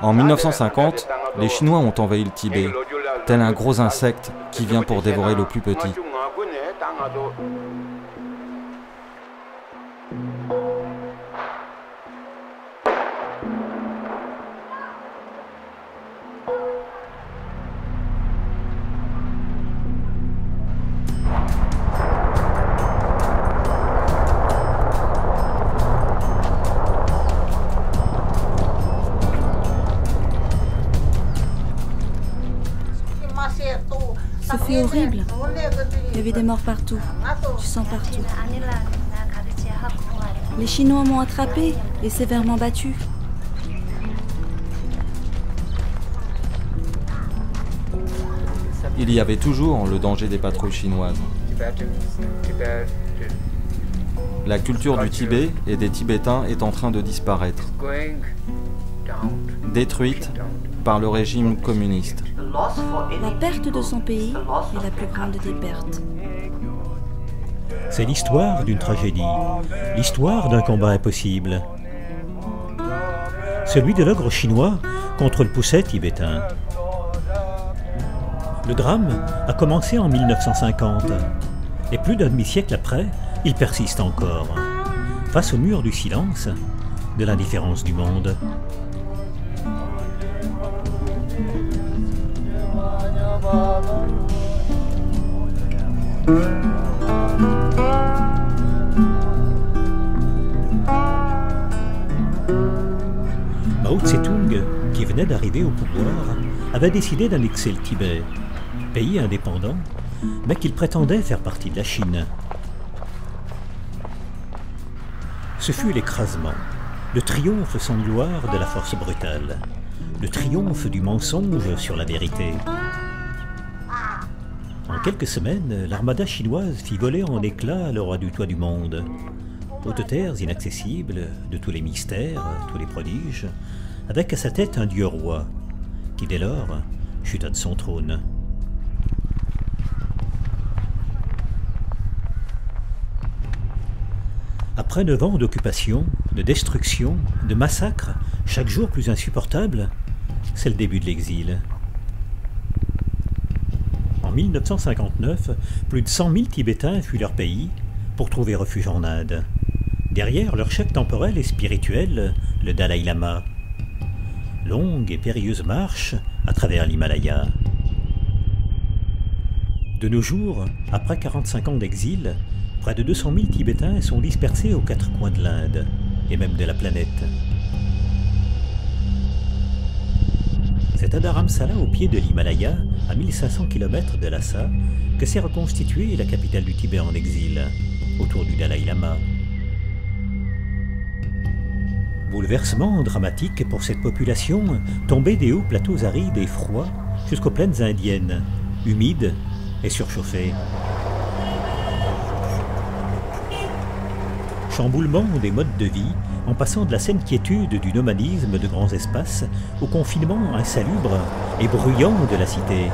En 1950, les Chinois ont envahi le Tibet, tel un gros insecte qui vient pour dévorer le plus petit. C'était horrible. Il y avait des morts partout, du sang partout. Les Chinois m'ont attrapé et sévèrement battu. Il y avait toujours le danger des patrouilles chinoises. La culture du Tibet et des Tibétains est en train de disparaître, détruite par le régime communiste. La perte de son pays est la plus grande des pertes. C'est l'histoire d'une tragédie, l'histoire d'un combat impossible. Celui de l'ogre chinois contre le pousset tibétain. Le drame a commencé en 1950, et plus d'un demi-siècle après, il persiste encore, face au mur du silence, de l'indifférence du monde. Mao Tse-tung, qui venait d'arriver au pouvoir, avait décidé d'annexer le Tibet, pays indépendant, mais qu'il prétendait faire partie de la Chine. Ce fut l'écrasement, le triomphe sans gloire de la force brutale, le triomphe du mensonge sur la vérité. En quelques semaines, l'armada chinoise fit voler en éclats le roi du toit du monde. Hautes terres inaccessibles, de tous les mystères, tous les prodiges, avec à sa tête un dieu roi, qui dès lors chuta de son trône. Après 9 ans d'occupation, de destruction, de massacres, chaque jour plus insupportable, c'est le début de l'exil. En 1959, plus de 100 000 Tibétains fuient leur pays pour trouver refuge en Inde. Derrière leur chef temporel et spirituel, le Dalai Lama. Longue et périlleuse marche à travers l'Himalaya. De nos jours, après 45 ans d'exil, près de 200 000 Tibétains sont dispersés aux 4 coins de l'Inde, et même de la planète. C'est à Dharamsala, au pied de l'Himalaya, à 1500 km de Lhasa, que s'est reconstituée la capitale du Tibet en exil, autour du Dalai Lama. Bouleversement dramatique pour cette population tombée des hauts plateaux arides et froids jusqu'aux plaines indiennes, humides et surchauffées. Chamboulement des modes de vie, en passant de la saine quiétude du nomadisme de grands espaces au confinement insalubre et bruyant de la cité.